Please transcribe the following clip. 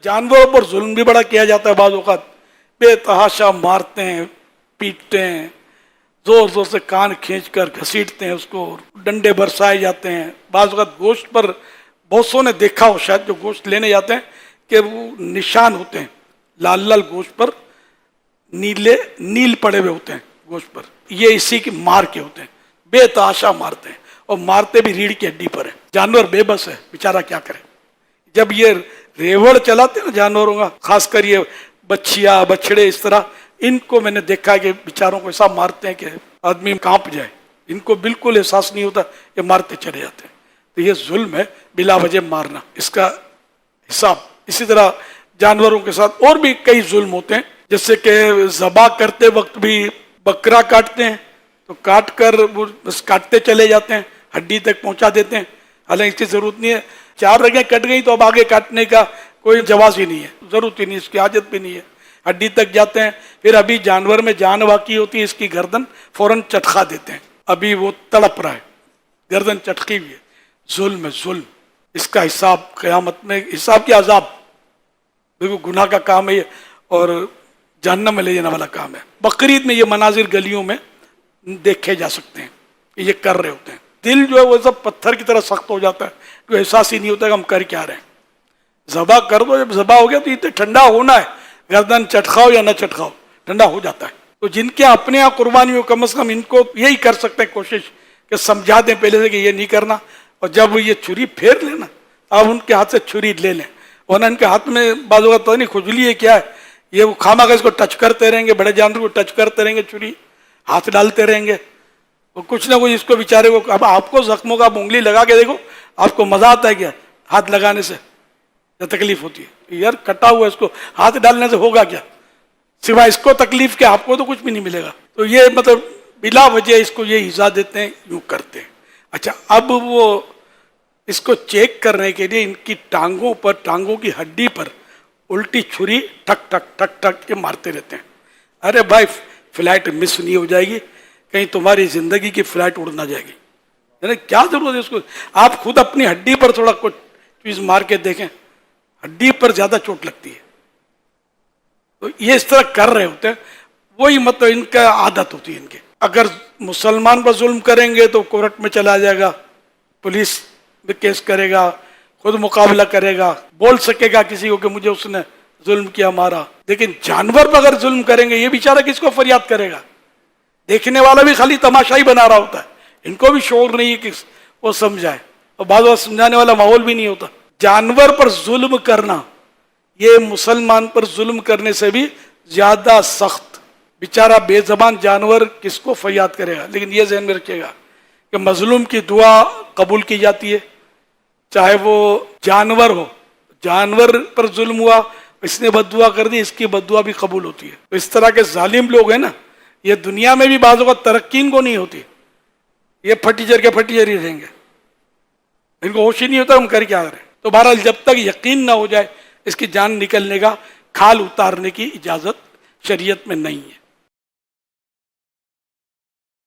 जानवरों पर जुल्म भी बड़ा किया जाता है। बाज़ औक़ात बेतहाशा मारते हैं, पीटते हैं, जोर जोर से कान खींचकर घसीटते हैं, उसको डंडे बरसाए जाते हैं। बाज़ औक़ात गोश्त पर बहुत सौ ने देखा हो शायद, जो गोश्त लेने जाते हैं कि वो निशान होते हैं लाल लाल गोश्त पर, नीले नील पड़े हुए होते हैं गोश्त पर, ये इसी की मार के होते हैं। बेतहाशा मारते हैं और मारते भी रीढ़ की हड्डी पर है। जानवर बेबस है बेचारा, क्या करे। जब ये रेवड़ चलाते हैं ना जानवरों का, खासकर ये बच्चियां बछड़े, इस तरह इनको मैंने देखा कि बेचारों को ऐसा मारते हैं कि आदमी कांप जाए। इनको बिल्कुल एहसास नहीं होता, ये मारते चले जाते हैं। तो ये जुल्म है बिला वजह मारना, इसका हिसाब। इसी तरह जानवरों के साथ और भी कई जुल्म होते हैं, जैसे कि ज़बा करते वक्त भी बकरा काटते हैं तो काट कर वो बस काटते चले जाते हैं, हड्डी तक पहुंचा देते हैं। हालांकि इसकी जरूरत नहीं है, 4 रगें कट गई तो अब आगे काटने का कोई जवाब ही नहीं है, जरूरत ही नहीं, इसकी आदत भी नहीं है। हड्डी तक जाते हैं, फिर अभी जानवर में जान बाकी होती है, इसकी गर्दन फौरन चटका देते हैं। अभी वो तड़प रहा है, गर्दन चटकी हुई है। जुल्म है जुल्म, इसका हिसाब क़यामत में, हिसाब की अजाब। देखो गुनाह का काम है ये और जहन्नम में ले जाने वाला काम है। बकरीद में ये मनाजिर गलियों में देखे जा सकते हैं, ये कर रहे होते हैं। दिल जो है वो सब पत्थर की तरह सख्त हो जाता है, तो एहसास ही नहीं होता कि हम कर क्या रहे हैं। ज़बा कर दो, जब ज़बा हो गया तो इतने ठंडा होना है, गर्दन चटकाओ या न चटकाओ ठंडा हो जाता है। तो जिनके अपने यहाँ कुर्बानी हो, कम से कम इनको यही कर सकते हैं कोशिश कि समझा दें पहले से कि ये नहीं करना, और जब ये छुरी फेर लेना आप उनके हाथ से छुरी ले लें, वरना इनके हाथ में बाजू का तो नहीं, खुजली है क्या है, ये वो खामा का इसको टच करते रहेंगे, बड़े जानवर को टच करते रहेंगे, छुरी हाथ डालते रहेंगे, तो कुछ ना कुछ इसको बेचारे को। अब आपको जख्मों का उंगली लगा के देखो, आपको मजा आता है क्या हाथ लगाने से, या तकलीफ होती है? यार कटा हुआ इसको हाथ डालने से होगा क्या, सिवाय इसको तकलीफ के आपको तो कुछ भी नहीं मिलेगा। तो ये मतलब बिला वजह इसको ये इजा देते हैं, यूं करते हैं। अच्छा, अब वो इसको चेक करने के लिए इनकी टांगों पर, टांगों की हड्डी पर उल्टी छुरी ठक ठक ठक ठक के मारते रहते हैं। अरे भाई फ्लाइट मिस नहीं हो जाएगी, कहीं तुम्हारी जिंदगी की फ्लाइट उड़ ना जाएगी, यानी क्या जरूरत है इसको। आप खुद अपनी हड्डी पर थोड़ा कुछ चीज मार के देखें, हड्डी पर ज्यादा चोट लगती है। तो ये इस तरह कर रहे होते हैं, वही मतलब इनका आदत होती है इनके। अगर मुसलमान पर जुल्म करेंगे तो कोर्ट में चला जाएगा, पुलिस में केस करेगा, खुद मुकाबला करेगा, बोल सकेगा किसी को कि मुझे उसने जुल्म किया, मारा। लेकिन जानवर पर अगर जुल्म करेंगे, ये बेचारा किसको फरियाद करेगा? देखने वाला भी खाली तमाशा ही बना रहा होता है, इनको भी शौर नहीं है कि वो समझाए, और बाद बार समझाने वाला माहौल भी नहीं होता। जानवर पर जुल्म करना ये मुसलमान पर जुल्म करने से भी ज्यादा सख्त। बेचारा बेजबान जानवर किसको फरियाद करेगा? लेकिन ये ज़हन में रखिएगा कि मजलूम की दुआ कबूल की जाती है, चाहे वो जानवर हो। जानवर पर जुल्म हुआ, इसने बद्दुआ कर दी, इसकी बद्दुआ भी कबूल होती है। तो इस तरह के जालिम लोग हैं ना, ये दुनिया में भी बाज़ों का तरक्की इनको नहीं होती, ये फटीचर के फटीचर ही रहेंगे, इनको होश ही नहीं होता हम कर क्या करें। तो बहरहाल जब तक यकीन ना हो जाए इसकी जान निकलने का, खाल उतारने की इजाज़त शरीयत में नहीं है।